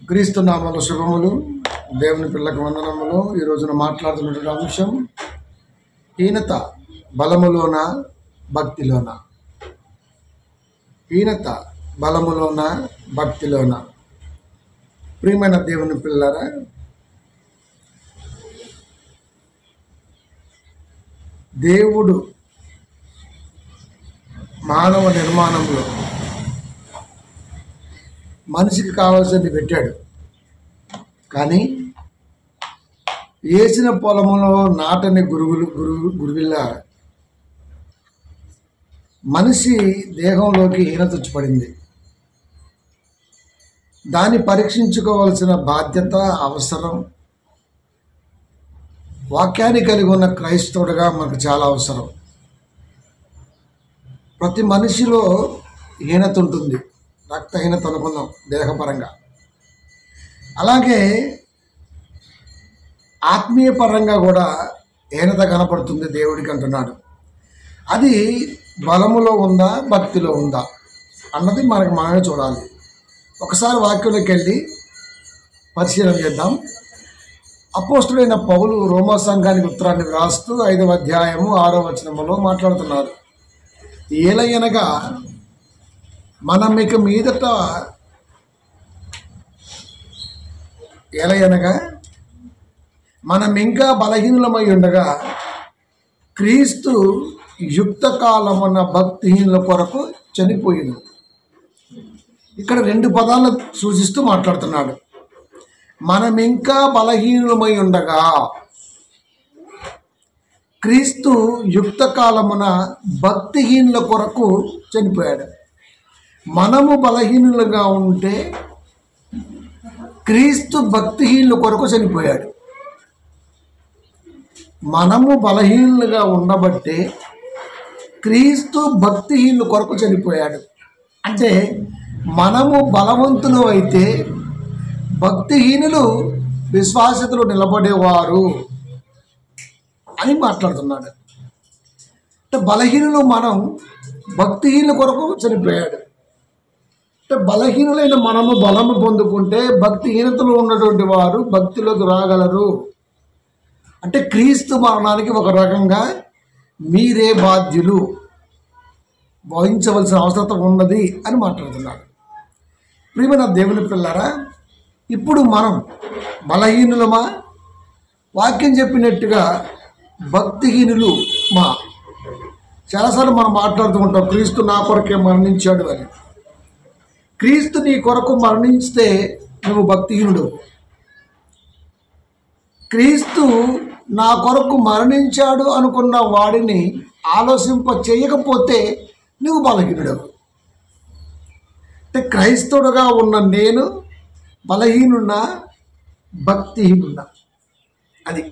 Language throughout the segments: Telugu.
క్రీస్తు నామములో శుభములు, దేవుని పిల్లలకు వందనములు. ఈ రోజున మాట్లాడుతున్నటువంటి అంశం హీనత బలములోన భక్తిలోన. హీనత బలములోన భక్తిలోన. ప్రియమైన దేవుని పిల్లరా, దేవుడు మానవ నిర్మాణంలో మనిషికి కావాల్సింది పెట్టాడు, కానీ వేసిన పొలంలో నాటని గురువిల్లా మనిషి దేహంలోకి హీనత వచ్చి పడింది. దాన్ని పరీక్షించుకోవాల్సిన బాధ్యత, అవసరం వాక్యాన్ని కలిగి ఉన్న క్రైస్తవుడిగా మనకు చాలా అవసరం. ప్రతి మనిషిలో హీనత ఉంటుంది, రక్తహీనత అనుకుందాం దేహపరంగా. అలాగే ఆత్మీయ పరంగా కూడా హీనత కనపడుతుంది దేవుడికి అంటున్నాడు. అది బలములో ఉందా, భక్తిలో ఉందా అన్నది మనమే చూడాలి. ఒకసారి వాక్యంలోకి వెళ్ళి పరిశీలన చేద్దాం. అపోస్తుడైన పౌలు రోమా సంఘానికి ఉత్తరాన్ని వ్రాస్తూ 5వ అధ్యాయము 6వ వచనములో మాట్లాడుతున్నారు. ఏలయనగా మనం ఇక మీదట మనం ఇంకా బలహీనులమై ఉండగా క్రీస్తు యుక్త కాలమున భక్తిహీనుల కొరకు చనిపోయింది. ఇక్కడ 2 పదాలను సూచిస్తూ మాట్లాడుతున్నాడు. మనం ఇంకా బలహీనులమై ఉండగా క్రీస్తు యుక్త కాలమున భక్తిహీనుల కొరకు చనిపోయాడు. మనము బలహీనులుగా ఉంటే క్రీస్తు భక్తిహీనుల కొరకు చనిపోయాడు. మనము బలహీనులుగా ఉండబట్టే క్రీస్తు భక్తిహీనుల కొరకు చనిపోయాడు. అంటే మనము బలవంతులు అయితే భక్తిహీనులు విశ్వాసతలో నిలబడేవారు అని మాట్లాడుతున్నాడు. అంటే బలహీనులు మనం భక్తిహీనుల కొరకు చనిపోయాడు. అంటే బలహీనులైన మనము బలము పొందుకుంటే భక్తిహీనతలో ఉన్నటువంటి వారు భక్తిలోకి రాగలరు. అంటే క్రీస్తు మరణానికి ఒక రకంగా మీరే బాధ్యులు, వహించవలసిన అవసరం ఉన్నది అని మాట్లాడుతున్నాడు. ప్రియమైన దేవుని పిల్లరా, ఇప్పుడు మనం బలహీనులమా, వాక్యం చెప్పినట్టుగా భక్తిహీనులు మా? చాలాసార్లు మనం మాట్లాడుతూ ఉంటాం, క్రీస్తు నా కొరకే మరణించాడు అని. క్రీస్తు నీ కొరకు మరణించితే నువ్వు భక్తిహీనుడు. క్రీస్తు నా కొరకు మరణించాడు అనుకున్న వాడిని ఆలోచింప చేయకపోతే నువ్వు బలహీనుడు. అంటే క్రైస్తవుడుగా ఉన్న నేను బలహీనున్నా, భక్తిహీనున్నా. అది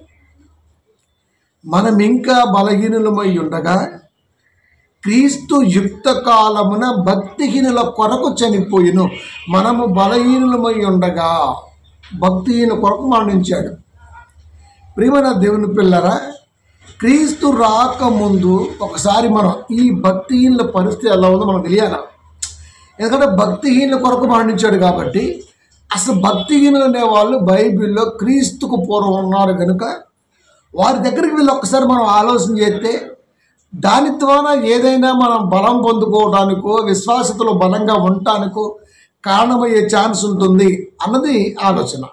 మనం ఇంకా బలహీనులమై ఉండగా క్రీస్తు యుక్త కాలమున భక్తిహీనుల కొరకు చనిపోయిను. మనము బలహీనులమై ఉండగా భక్తిహీన కొరకు మరణించాడు. ప్రియమైన దేవుని పిల్లరా, క్రీస్తు రాకముందు ఒకసారి మనం ఈ భక్తిహీనుల పరిస్థితి ఎలా ఉందో మనకు తెలియాలి. ఎందుకంటే భక్తిహీనుల కొరకు మరణించాడు కాబట్టి అసలు భక్తిహీనులు అనేవాళ్ళు బైబిల్లో క్రీస్తుకు పూర్వం ఉన్నారు కనుక వారి దగ్గరికి వెళ్ళి ఒకసారి మనం ఆలోచన చేస్తే దాని ద్వారా ఏదైనా మనం బలం పొందుకోవడానికో విశ్వాసతలో బలంగా ఉండటానికో కారణమయ్యే ఛాన్స్ ఉంటుంది అన్నది ఆలోచన.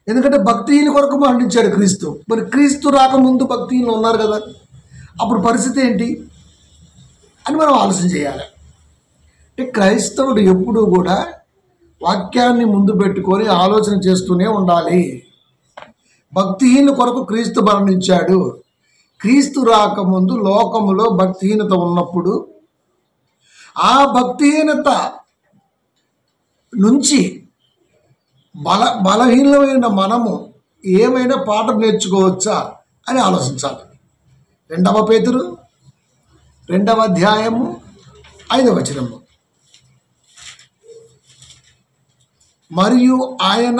ఎందుకంటే భక్తిహీన కొరకు మరణించాడు క్రీస్తు. మరి క్రీస్తు రాకముందు భక్తిహీనులు ఉన్నారు కదా, అప్పుడు పరిస్థితి ఏంటి అని మనం ఆలోచన చేయాలి. అంటే క్రైస్తవుడు ఎప్పుడూ కూడా వాక్యాన్ని ముందు పెట్టుకొని ఆలోచన చేస్తూనే ఉండాలి. భక్తిహీనుల కొరకు క్రీస్తు మరణించాడు. క్రీస్తు రాకముందు లోకములో భక్తిహీనత ఉన్నప్పుడు ఆ భక్తిహీనత నుంచి బలహీనమైన మనము ఏమైనా పాఠం నేర్చుకోవచ్చా అని ఆలోచించాలి. 2 పేతురు 2వ అధ్యాయము 5వ వచనము. మరియు ఆయన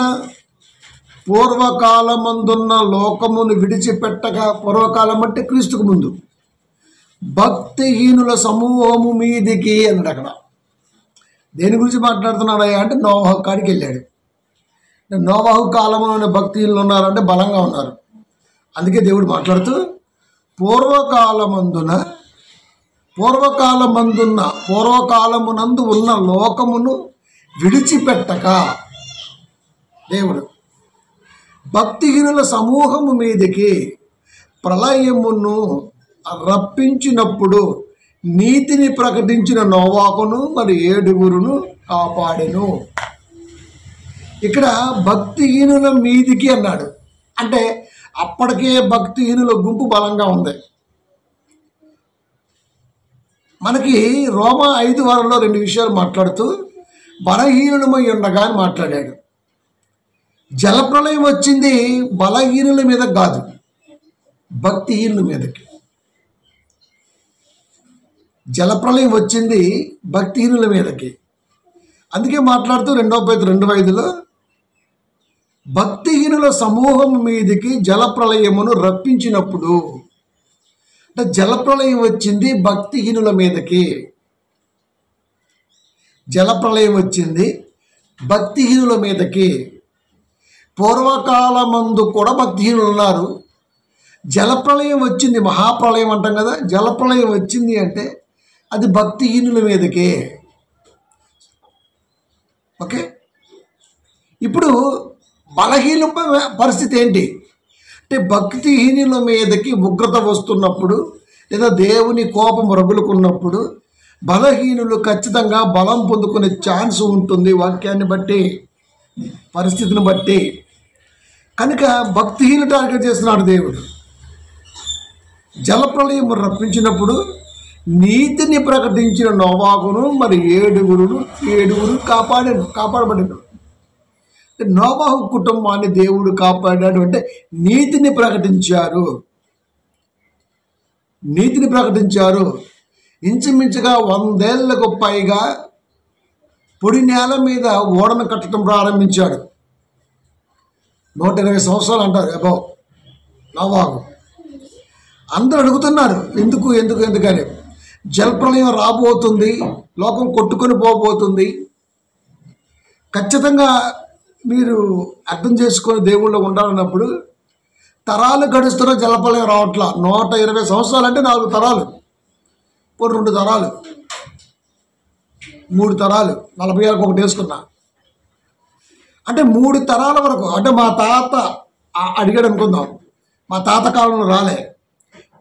పూర్వకాలమందున్న లోకమును విడిచిపెట్టగా, పూర్వకాలం అంటే క్రీస్తుకు ముందు, భక్తిహీనుల సమూహము మీదికి అన్నాడు. అక్కడ దేని గురించి మాట్లాడుతున్నాడయ్యా అంటే నోవాహు కాడికి వెళ్ళాడు. నోవాహు కాలంలోనే భక్తిహీనులు ఉన్నారంటే బలంగా ఉన్నారు. అందుకే దేవుడు మాట్లాడుతూ పూర్వకాలమునందు ఉన్న లోకమును విడిచిపెట్టక దేవుడు భక్తిహీనుల సమూహము మీదకి ప్రళయమును రప్పించినప్పుడు నీతిని ప్రకటించిన నోవాహును మరి 7 కాపాడెను. ఇక్కడ భక్తిహీనుల మీదికి అన్నాడు అంటే అప్పటికే భక్తిహీనుల గుంపు బలంగా ఉంది. మనకి రోమా 5:6లో 2 విషయాలు మాట్లాడుతూ బలహీనులమై ఉండగా అని మాట్లాడాడు. జలప్రళయం వచ్చింది బలహీనుల మీద కాదు, భక్తిహీనుల మీదకి. జలప్రళయం వచ్చింది భక్తిహీనుల మీదకి. అందుకే మాట్లాడుతూ 2 పేతురు 2:5లో భక్తిహీనుల సమూహం మీదకి జలప్రళయమును రప్పించినప్పుడు, అంటే జలప్రళయం వచ్చింది భక్తిహీనుల మీదకి. జలప్రళయం వచ్చింది భక్తిహీనుల మీదకి. పూర్వకాలమందు కూడా భక్తిహీనులు ఉన్నారు. జలప్రళయం వచ్చింది, మహాప్రళయం అంటాం కదా, జలప్రళయం వచ్చింది అంటే అది భక్తిహీనుల మీదకే. ఓకే, ఇప్పుడు బలహీన పరిస్థితి ఏంటి అంటే భక్తిహీనుల మీదకి ఉగ్రత వస్తున్నప్పుడు లేదా దేవుని కోపం రగులుకున్నప్పుడు బలహీనులు ఖచ్చితంగా బలం పొందుకునే ఛాన్స్ ఉంటుంది, వాక్యాన్ని బట్టి, పరిస్థితిని బట్టి. కనుక భక్తిహీనులు టార్గెట్ చేస్తున్నాడు దేవుడు. జలప్రళయం రప్పించినప్పుడు నీతిని ప్రకటించిన నోవాహును మరి 7 కాపాడబడిన. నోవాహు కుటుంబాన్ని దేవుడు కాపాడాడు అంటే నీతిని ప్రకటించారు. ఇంచుమించుగా 100 ఏళ్లకు పైగా పొడి నేల మీద ఓడను కట్టడం ప్రారంభించాడు. 120 సంవత్సరాలు అంటారు అబౌవ్ నోవాహు. అందరూ అడుగుతున్నారు ఎందుకని. జలప్రళయం రాబోతుంది, లోకం కొట్టుకొని పోబోతుంది. ఖచ్చితంగా మీరు అర్థం చేసుకొని దేవుళ్ళు ఉండాలన్నప్పుడు తరాలు గడుస్తున్న జలప్రళయం రావట్లా. 120 సంవత్సరాలు అంటే 4 తరాలు, 2 తరాలు, 3 తరాలు, 40 ఏళ్ళకి ఒకటి వేసుకున్నా అంటే 3 తరాల వరకు. అంటే మా తాత అడిగాడు అనుకుందాం, మా తాత కాలంలో రాలే.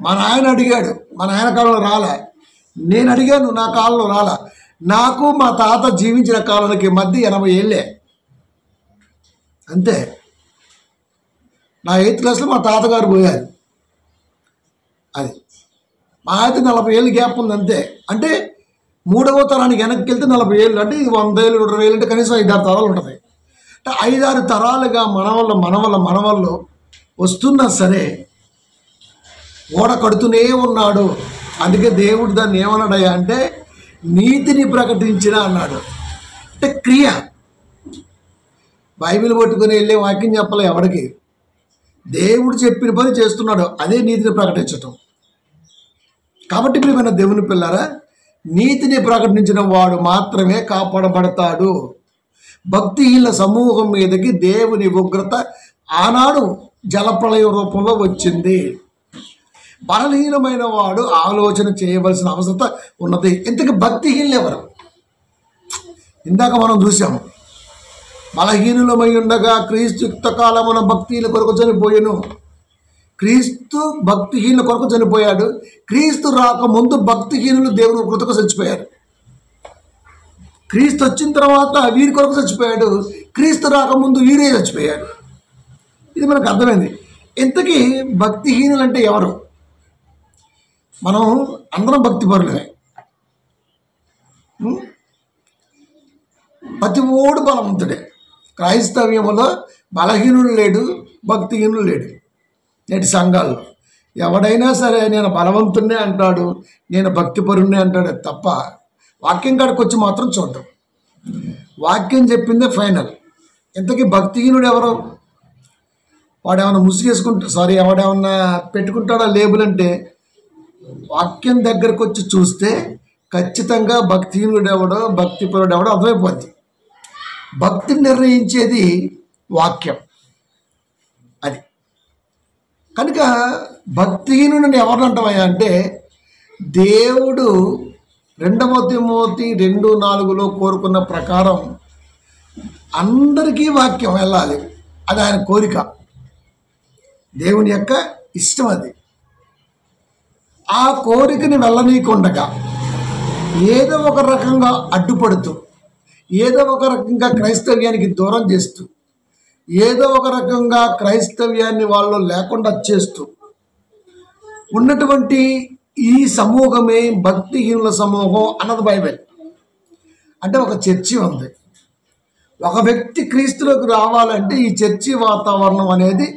మా నాయన అడిగాడు, మా నాయన కాలంలో రాలే. నేను అడిగాను, నా కాలంలో రాలే. నాకు మా తాత జీవించిన కాలానికి మధ్య 80 ఏళ్ళే అంతే. నా 8th క్లాస్లో మా తాతగారు పోయారు. అది మా అయితే 40 ఏళ్ళు గ్యాప్ ఉంది అంతే. అంటే 3వ తరానికి వెనక్కి వెళ్తే 40 ఏళ్ళు, అంటే ఇది 100 ఏళ్ళు 20 ఏళ్ళు అంటే కనీసం 5-6 తరాలు ఉంటుంది. అంటే 5-6 తరాలుగా మనవళ్ళు వస్తున్నా సరే ఓడ కడుతూనే ఉన్నాడు. అందుకే దేవుడు దాన్ని ఏమన్నాడయ్యా అంటే నీతిని ప్రకటించిన అన్నాడు. అంటే క్రియ. బైబిల్ పట్టుకుని వెళ్ళే వాక్యం చెప్పలే ఎవడికి. దేవుడు చెప్పిన పని చేస్తున్నాడు, అదే నీతిని ప్రకటించటం. కాబట్టి ప్రియమైన దేవుని పిల్లారా, నీతిని ప్రకటించిన వాడు మాత్రమే కాపాడబడతాడు. భక్తిహీన సమూహం మీదకి దేవుని ఉగ్రత ఆనాడు జలప్రళయ రూపంలో వచ్చింది. బలహీనమైన వాడు ఆలోచన చేయవలసిన అవసరం ఉన్నది. ఇంతకీ భక్తిహీనులు ఎవరు? ఇందాక మనం చూసాము, బలహీనులమై ఉండగా క్రీస్తు యుక్త కాలమున భక్తిహీనుల కొరకు చనిపోయాను. క్రీస్తు భక్తిహీనుల కొరకు చనిపోయాడు. క్రీస్తు రాకముందు భక్తిహీనులు దేవుని కృతకు చచ్చిపోయారు. క్రీస్తు వచ్చిన తర్వాత వీరి కొరకు చచ్చిపోయాడు. క్రీస్తు రాకముందు వీరే చచ్చిపోయాడు. ఇది మనకు అర్థమైంది. ఇంతకీ భక్తిహీనులు అంటే ఎవరు? మనం అందరం భక్తి పరులమే. ప్రతి ఓడు బలవంతుడే. క్రైస్తవ్యంలో బలహీనుడు లేడు, భక్తిహీనుడు లేడు. నేటి సంఘాల్లో ఎవడైనా సరే నేను బలవంతున్నే అంటాడు, నేను భక్తిపరుణ్ణే అంటాడు తప్ప వాక్యం కాడికి వచ్చి మాత్రం చూడటం. వాక్యం చెప్పిందే ఫైనల్. ఇంతకీ భక్తిహీనుడు ఎవరు? వాడేమన్నా ముసుగేసుకుంటా ఎవడేమన్నా పెట్టుకుంటాడా లేబుల్ అంటే, వాక్యం దగ్గరకు వచ్చి చూస్తే ఖచ్చితంగా భక్తిహీనుడు ఎవడో భక్తిపరుడు ఎవడో అర్థమైపోద్ది. భక్తిని నిర్ణయించేది వాక్యం. అది కనుక భక్తిహీనుడిని ఎవరు అంటామయ్యా అంటే, దేవుడు 2 తిమోతి 2:4 కోరుకున్న ప్రకారం అందరికీ వాక్యం వెళ్ళాలి. అది ఆయన కోరిక, దేవుని యొక్క ఇష్టం. అది ఆ కోరికని వెళ్ళనీయకుండగా ఏదో ఒక రకంగా అడ్డుపడుతూ, ఏదో ఒక రకంగా క్రైస్తవ్యానికి దూరం చేస్తూ, ఏదో ఒక రకంగా క్రైస్తవ్యాన్ని వాళ్ళు లేకుండా చేస్తూ ఉన్నటువంటి ఈ సమూహమే భక్తిహీనుల సమూహం అన్నది బైబిల్. అంటే ఒక చర్చి ఉంది. ఒక వ్యక్తి క్రీస్తులోకి రావాలంటే ఈ చర్చి వాతావరణం అనేది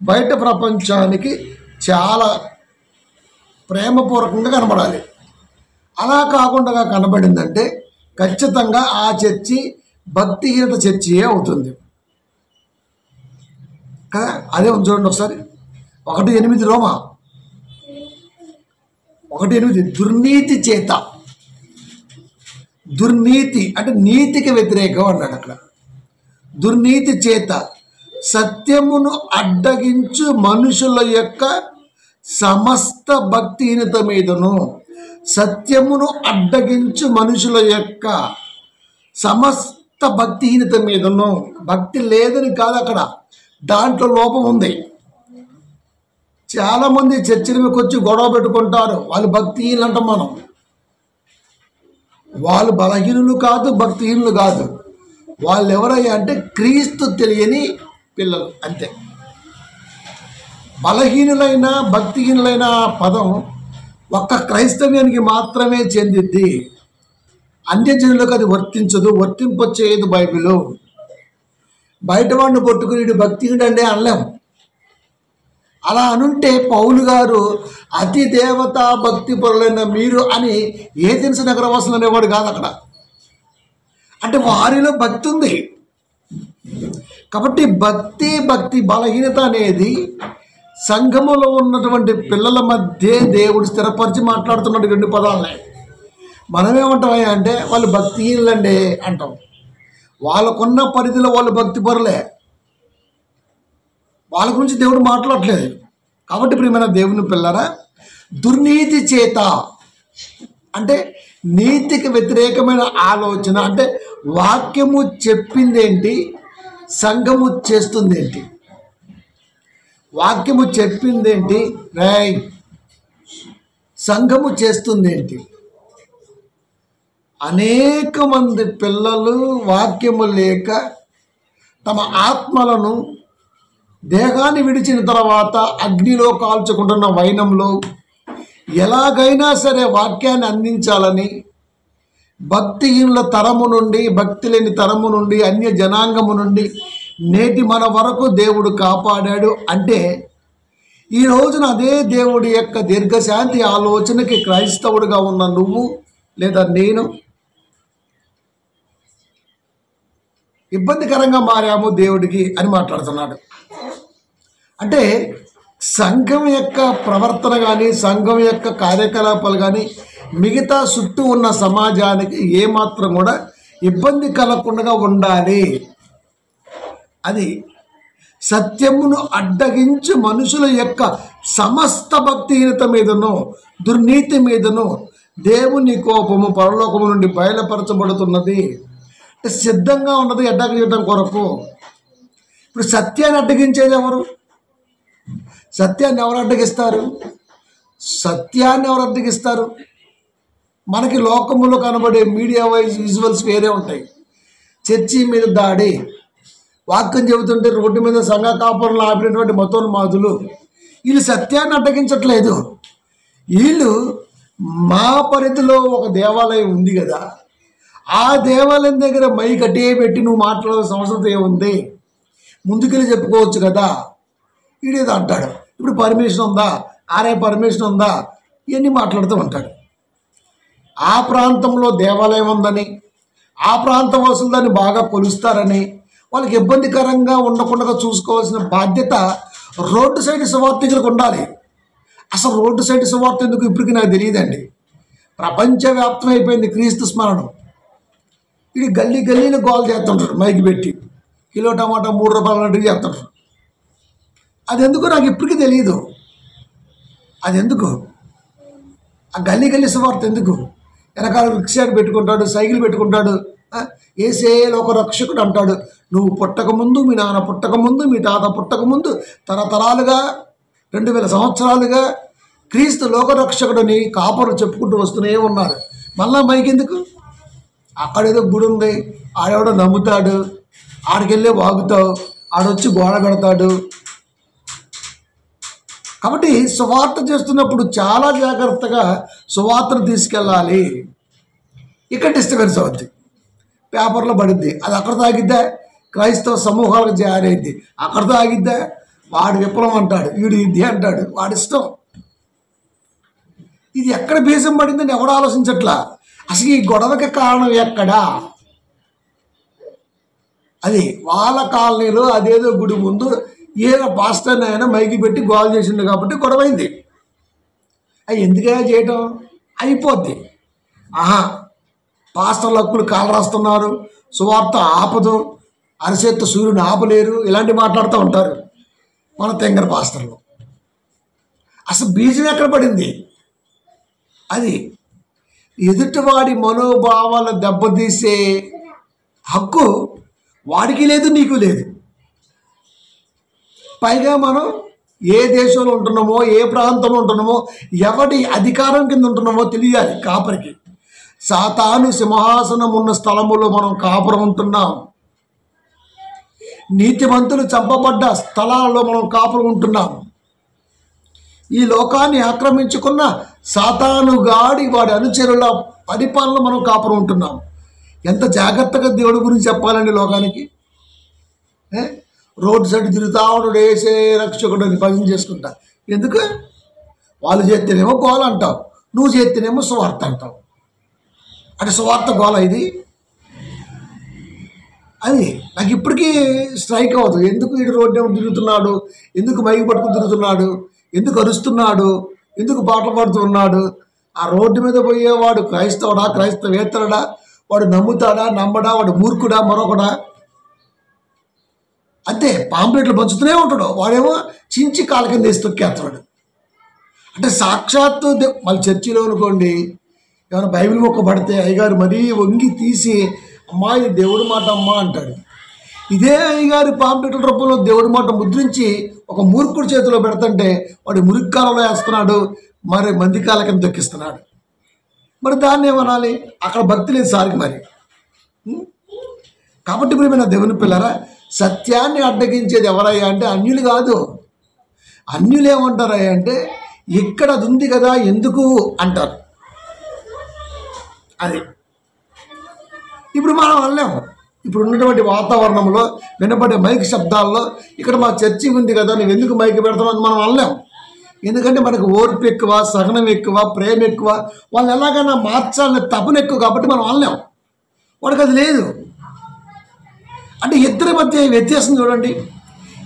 బయట ప్రపంచానికి చాలా ప్రేమపూర్వకంగా కనబడాలి. అలా కాకుండా కనబడిందంటే ఖచ్చితంగా ఆ చర్చి భక్తిహీనత చర్చియే అవుతుంది కదా. అదే చూడండి ఒకసారి 1:8 రోమా 1:8 దుర్నీతి చేత, దుర్నీతి అంటే నీతికి వ్యతిరేకం అన్నాడు అక్కడ. దుర్నీతి చేత సత్యమును అడ్డగించు మనుషుల యొక్క సమస్త భక్తిహీనత మీదను, సత్యమును అడ్డగించు మనుషుల యొక్క సమస్త భక్తిహీనత మీదను. భక్తి లేదని కాదు అక్కడ, దాంట్లో లోపం ఉంది. చాలామంది చర్చిల మీదకి వచ్చి గొడవ పెట్టుకుంటారు, వాళ్ళు భక్తిహీనులు అంటాం మనం. వాళ్ళు బలహీనులు కాదు, భక్తిహీనులు కాదు. వాళ్ళు ఎవరయ్యా అంటే క్రీస్తు తెలియని పిల్లలు అంతే. బలహీనులైన భక్తిహీనులైన పదం ఒక్క క్రైస్తవ్యానికి మాత్రమే చెందిద్ది. అన్యజనులకు అది వర్తించదు, వర్తింపచేయదు బైబిలు. బయట వాడిని పట్టుకుని భక్తిహీనుడు అంటే అనలేము. అలా అనుంటే పౌలు గారు అతి దేవతా భక్తి పరులైన మీరు అని ఏథెన్స్ నగరవాసులు అనేవాడు కాదు అక్కడ. అంటే వారిలో భక్తి ఉంది కాబట్టి భక్తి బలహీనత అనేది సంఘములో ఉన్నటువంటి పిల్లల మధ్య దేవుడు స్థిరపరిచి మాట్లాడుతున్నాడు 2 పదాలనే. మనమేమంటామయ్యా అంటే వాళ్ళు భక్తిహీనులండి అంటాం. వాళ్ళకున్న పరిధిలో వాళ్ళు భక్తి పరులే, వాళ్ళ గురించి దేవుడు మాట్లాడట్లేదు. కాబట్టి ప్రియమైన దేవుని పిల్లరా, దుర్నీతి చేత అంటే నీతికి వ్యతిరేకమైన ఆలోచన. అంటే వాక్యము చెప్పిందేంటి, సంఘము చేస్తుందేంటి? వాక్యము చెప్పిందేంటి, సంఘము చేస్తుందేంటి? అనేక మంది పిల్లలు వాక్యము లేక తమ ఆత్మలను దేహాన్ని విడిచిన తర్వాత అగ్నిలో కాల్చుకుంటున్న వైనంలో ఎలాగైనా సరే వాక్యాన్ని అందించాలని భక్తిహీనుల తరము నుండి, భక్తి లేని తరము నుండి, అన్య జనాంగము నుండి నేటి మన వరకు దేవుడు కాపాడాడు. అంటే ఈ రోజున అదే దేవుడి యొక్క దీర్ఘశాంతి ఆలోచనకి క్రైస్తవుడిగా ఉన్న నువ్వు లేదా నేను ఇబ్బందికరంగా మారాము దేవుడికి అని మాట్లాడుతున్నాడు. అంటే సంఘం యొక్క ప్రవర్తన కానీ, సంఘం యొక్క కార్యకలాపాలు కానీ మిగతా చుట్టూ ఉన్న సమాజానికి ఏమాత్రం కూడా ఇబ్బంది కలగకుండా ఉండాలి. అది సత్యమును అడ్డగించు మనుషుల యొక్క సమస్త భక్తిహీనత మీదను, దుర్నీతి మీదను దేవుని కోపము పరలోకము నుండి బయలుపరచబడుతున్నది. అంటే సిద్ధంగా ఉన్నది అడ్డగించడం కొరకు. ఇప్పుడు సత్యాన్ని అడ్డగించేది ఎవరు? సత్యాన్ని ఎవరు అడ్డగిస్తారు? సత్యాన్ని ఎవరు అడ్డగిస్తారు? మనకి లోకములో కనబడే మీడియా వైజ్ విజువల్స్ వేరే ఉంటాయి. చర్చి మీద దాడి, వాక్యం చెబుతుంటే రోడ్డు మీద సంఘ కాపురులు ఆపినటువంటి మతోన్మాదులు, వీళ్ళు సత్యాన్ని అడ్డగించట్లేదు. వీళ్ళు మా పరిధిలో ఒక దేవాలయం ఉంది కదా, ఆ దేవాలయం దగ్గర మైక్ అటే పెట్టి నువ్వు మాట్లాడాల్సిన అవసరం ఏముంది? ముందుకెళ్ళి చెప్పుకోవచ్చు కదా. వీడేదో అంటాడు, ఇప్పుడు పర్మిషన్ ఉందా, ఆరే పర్మిషన్ ఉందా, ఇవన్నీ మాట్లాడుతూ ఉంటాడు. ఆ ప్రాంతంలో దేవాలయం ఉందని, ఆ ప్రాంత వాసులు దాన్ని బాగా కొలుస్తారని, వాళ్ళకి ఇబ్బందికరంగా ఉండకుండా చూసుకోవాల్సిన బాధ్యత రోడ్డు సైడ్ సువార్థికులకు ఉండాలి. అసలు రోడ్డు సైడ్ సువార్త ఎందుకు ఇప్పటికీ నాకు తెలియదండి. ప్రపంచవ్యాప్తం అయిపోయింది క్రీస్తు స్మరణం. ఇది గల్లీ గల్లీని గోల్ చేస్తుంటారు మైక్ పెట్టి, కిలో టమాటా 3 రూపాయలు అన్నట్టుగా చేస్తుంటారు. అది ఎందుకు నాకు ఇప్పటికీ తెలియదు. అది ఎందుకు ఆ గల్లీ గల్లీ సువార్త ఎందుకు? వెనకాల రిక్షా పెట్టుకుంటాడు, సైకిల్ పెట్టుకుంటాడు, ఏసే లోక రక్షకుడు అంటాడు. నువ్వు పుట్టకముందు, మీ నాన్న పుట్టకముందు, మీ తాత పుట్టకముందు తరతరాలుగా 2000 సంవత్సరాలుగా క్రీస్తు లోకరక్షకుడని కాపరులు చెప్పుకుంటూ వస్తూనే ఉన్నారు. మళ్ళా మైక్ ఎందుకు? అక్కడేదో గుడి ఉంది, ఆడెవడో నమ్ముతాడు, ఆడికెళ్ళే వాగుతావు, ఆడొచ్చి గోడ పెడతాడు. కాబట్టి సువార్త చేస్తున్నప్పుడు చాలా జాగ్రత్తగా సువార్తను తీసుకెళ్ళాలి. ఇక్కడ డిస్టర్బెన్స్ అవుద్ది, పేపర్లో పడుద్ది, అది అక్కడితో ఆగిద్దా, క్రైస్తవ సమూహాలకు జారైద్ది, అక్కడితో ఆగిద్దా, వాడు విప్లవం అంటాడు, వీడు ఇది అంటాడు, వాడి ఇష్టం. ఇది ఎక్కడ బీజం పడిందని ఎవడు ఆలోచించట్లా. అసలు ఈ గొడవకి కారణం ఎక్కడా? అది వాళ్ళ కాలనీలో అదేదో గుడి ముందు ఏదో పాస్టర్ని ఆయన మైకి పెట్టి గోల్ చేసిండు కాబట్టి గొడవైంది. అవి ఎందుకైనా చేయటం అయిపోద్ది. పాస్టర్ల హక్కులు కాలు రాస్తున్నారు, సువార్త ఆపదు, అరచేత్తో సూర్యుని ఆపలేరు, ఇలాంటి మాట్లాడుతూ ఉంటారు మన తెంగర పాస్టర్లు. అసలు బీజం ఎక్కడ పడింది? అది ఎదుటివాడి మనోభావాలు దెబ్బతీసే హక్కు వాడికి లేదు, నీకు లేదు. పైగా మనం ఏ దేశంలో ఉంటున్నామో, ఏ ప్రాంతంలో ఉంటున్నామో, ఎవడి అధికారం కింద ఉంటున్నామో తెలియాలి కాపరికి. సాతాను సింహాసనం ఉన్న స్థలములో మనం కాపురం ఉంటున్నాం. నీతిమంతులు చంపబడ్డ స్థలాల్లో మనం కాపురం ఉంటున్నాం. ఈ లోకాన్ని ఆక్రమించుకున్న సాతాను గాడి వాడి అనుచరుల పరిపాలన మనం కాపురం ఉంటున్నాం. ఎంత జాగ్రత్తగా దేవుడి గురించి చెప్పాలండి లోకానికి. రోడ్డు సైడ్ తిరుగుతా ఉన్నాడు, వేసే రక్షకుడు అని భజన చేసుకుంటా. ఎందుకు? వాళ్ళు చేస్తేనేమో గోల అంటావు, నువ్వు చేస్తేనేమో సువార్త అంటావు. అంటే సువార్త గోల ఇది. అది నాకు ఇప్పటికీ స్ట్రైక్ అవ్వదు. ఎందుకు వీడు రోడ్డు ఏమో తిరుగుతున్నాడు, ఎందుకు మైకి పట్టుకుని తిరుగుతున్నాడు, ఎందుకు అరుస్తున్నాడు, ఎందుకు పాటలు పాడుతున్నాడు? ఆ రోడ్డు మీద పోయేవాడు క్రైస్తవుడా, క్రైస్తవేతరుడా, వాడు నమ్ముతాడా, నమ్మడా, వాడు మూర్ఖుడా, మరొకడా? అంతే, పాంప్లెట్లు పంచుతూనే ఉంటాడు. వాడేమో చించి కాళ్ళ కింద వేసి తొక్కేస్తాడు. అంటే సాక్షాత్తు మళ్ళీ చర్చిలో అనుకోండి, ఏమైనా బైబిల్ మొక్క పడితే అయ్యగారు మరీ వంగి తీసి అమ్మా ఇది దేవుడి మాట అమ్మా అంటాడు. ఇదే అయ్యగారి పాంప్లెట్ల రూపంలో దేవుడి మాట ముద్రించి ఒక మూర్ఖుడి చేతిలో పెడుతుంటే వాడు మురిక్కాలలో వేస్తున్నాడు, మరి మంది కాళ్ళ కింద తొక్కిస్తున్నాడు. మరి దాన్ని ఏమనాలి? అక్కడ భక్తి లేదు సారికి మరి. కాబట్టి ప్రియమైన దేవుని పిల్లరా, సత్యాన్ని అడ్డగించేది ఎవరయ్యా అంటే అన్యులు కాదు. అన్యులు ఏమంటారయ్యా అంటే ఇక్కడ అది ఉంది కదా ఎందుకు అంటారు. అది ఇప్పుడు మనం అనలేము. ఇప్పుడు ఉన్నటువంటి వాతావరణంలో వినపడే మైక్ శబ్దాల్లో ఇక్కడ మా చర్చి ఉంది కదా నువ్వు ఎందుకు మైక్ పెడతామని మనం అనలేము. ఎందుకంటే మనకు ఓర్పు ఎక్కువ, సహనం ఎక్కువ, ప్రేమ ఎక్కువ, వాళ్ళని ఎలాగైనా మార్చాలని తపన ఎక్కువ కాబట్టి మనం అనలేము. వాడికి అది లేదు. అంటే ఇద్దరి మధ్య వ్యత్యాసం చూడండి.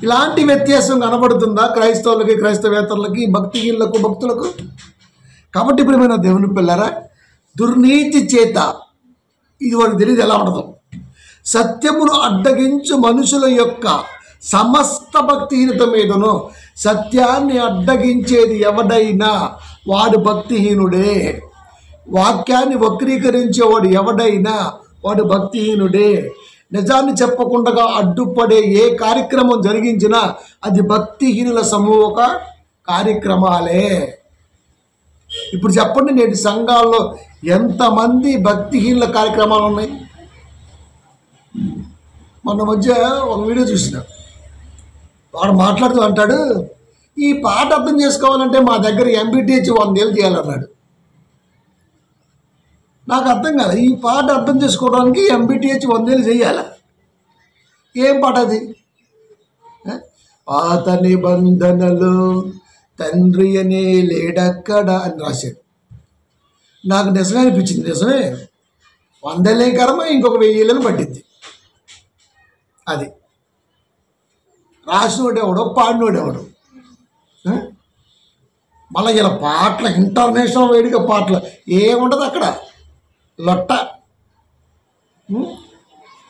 ఇలాంటి వ్యత్యాసం కనబడుతుందా క్రైస్తవులకి, క్రైస్తవేతరులకి, భక్తిహీనులకు, భక్తులకు? కాబట్టి ప్రియమైన దేవుని పిల్లరా, దుర్నీతి చేత ఇది వారికి తెలియదు ఎలా ఉండదు. సత్యమును అడ్డగించు మనుషుల యొక్క సమస్త భక్తిహీనత మీదను సత్యాన్ని అడ్డగించేది ఎవడైనా వాడు భక్తిహీనుడే. వాక్యాన్ని వక్రీకరించేవాడు ఎవడైనా వాడు భక్తిహీనుడే. నిజాన్ని చెప్పకుండా అడ్డుపడే ఏ కార్యక్రమం జరిగించినా అది భక్తిహీనుల సమూహ కార్యక్రమాలే. ఇప్పుడు చెప్పండి, నేటి సంఘాల్లో ఎంతమంది భక్తిహీనుల కార్యక్రమాలు ఉన్నాయి? మొన్న మధ్య ఒక వీడియో చూసిన, వాడు మాట్లాడుతూ అంటాడు, ఈ పాట అర్థం చేసుకోవాలంటే మా దగ్గర ఎంబీటీహెచ్ 100 ఏళ్ళు చేయాలన్నాడు. నాకు అర్థం కాదు. ఈ పాట అర్థం చేసుకోవడానికి ఎంబీటీహెచ్ 100 ఏళ్ళు చేయాలి. ఏం పాట అది? పాత నిబంధనలు తండ్రి అనే లేడక్కడ అని రాశాడు. నాకు నిజమే అనిపించింది. నిజమే, 100 ఏళ్ళే కర్మ, ఇంకొక 1000 ఏళ్ళని పట్టింది. అది రాసినోడు ఎవడో, పాడినోడు ఎవడో. మళ్ళీ ఇలా పాటలు ఇంటర్నేషనల్ వేడిగా పాటలు ఏముండదు అక్కడ, లొట్ట.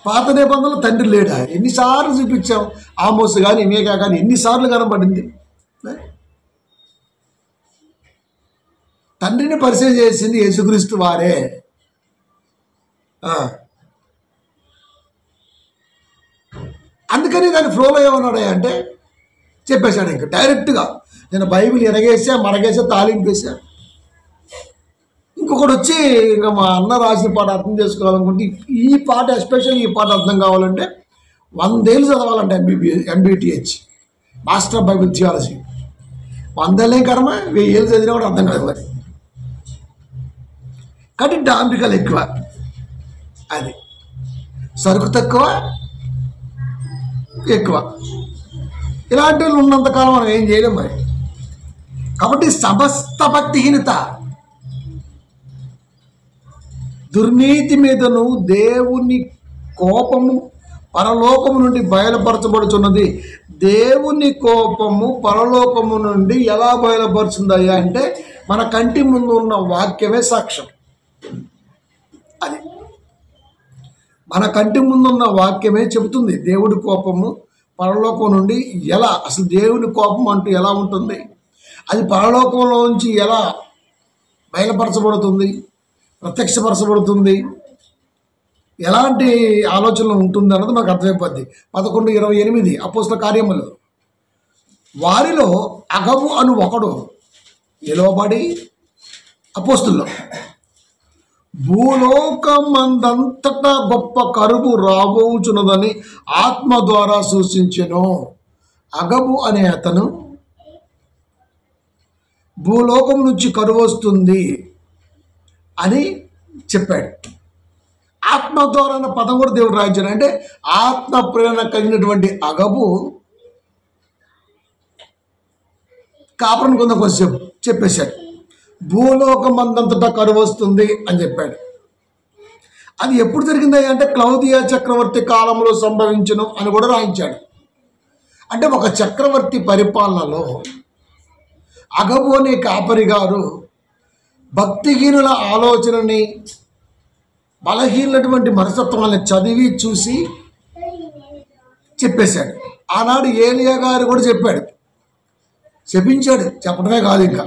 పాత నిబంధనలు తండ్రి లేడా? ఎన్నిసార్లు చూపించాం. ఆమోస్ కానీ మేకా కానీ ఎన్నిసార్లు కనబడింది. తండ్రిని పరిచయం చేసింది యేసుక్రీస్తు వారే. అందుకని దాని ఫ్లోలో ఏమన్నాడు అంటే చెప్పేశాడు. ఇంకా డైరెక్ట్గా నేను బైబిల్ ఎరగేసా, మరగేసా, తాలింపేసా. ఇంకొకటి వచ్చి ఇంకా మా అన్న రాసిన పాట అర్థం చేసుకోవాలనుకుంటే, ఈ పాట ఎస్పెషల్ ఈ పాట అర్థం కావాలంటే 100 ఏళ్ళు చదవాలంటే MBTH master of Bible theology. 100 ఏళ్ళే కర్మ, 1000 ఏళ్ళు చదివినా కూడా అర్థం కాదు. మరి కానీ డాంబికలు ఎక్కువ, అది సరుకు తక్కువ, ఎక్కువ. ఇలాంటి వాళ్ళు ఉన్నంతకాలం మనం ఏం చేయలేం మరి. కాబట్టి సమస్త భక్తిహీనత, దుర్నీతి మీదను దేవుని కోపము పరలోకము నుండి బయలుపరచబడుతున్నది. దేవుని కోపము పరలోకము నుండి ఎలా బయలుపరుచుందయ్యా అంటే మన కంటి ముందు ఉన్న వాక్యమే సాక్ష్యం. అది మన కంటి ముందున్న వాక్యమే చెబుతుంది దేవుడి కోపము పరలోకం నుండి ఎలా, అసలు దేవుని కోపం అంటూ ఎలా ఉంటుంది, అది పరలోకంలోంచి ఎలా బయలుపరచబడుతుంది, ప్రత్యక్షపరచబడుతుంది, ఎలాంటి ఆలోచనలు ఉంటుంది అన్నది మనకు అర్థమైపోద్ది. 11:28 అపోస్తల కార్యములు. వారిలో అగబు అను ఒకడు నిలవబడి అపోస్తుల్లో భూలోకమందంతటా గొప్ప కరువు రాబోచున్నదని ఆత్మ ద్వారా సూచించెను. అగబు అనే అతను భూలోకం నుంచి కరువు వస్తుంది అని చెప్పాడు. ఆత్మ ద్వారా అన్న పదం కూడా దేవుడు రాయించాడు. అంటే ఆత్మ ప్రేరణ కలిగినటువంటి అగబు కాపురం కొంత కొంచెం చెప్పేశాడు. భూలోకమందంతటా కరువు వస్తుంది అని చెప్పాడు. అది ఎప్పుడు జరిగింది అంటే క్లౌదియా చక్రవర్తి కాలంలో సంభవించును అని కూడా రాయించాడు. అంటే ఒక చక్రవర్తి పరిపాలనలో అగబు అనే కాపరి గారు భక్తిహీనుల ఆలోచనని, బలహీనటువంటి మనస్తత్వాన్ని చదివి చూసి చెప్పేశాడు. ఆనాడు ఏలియా గారు కూడా చెప్పాడు, శపించాడు. చెప్పడమే కాదు, ఇంకా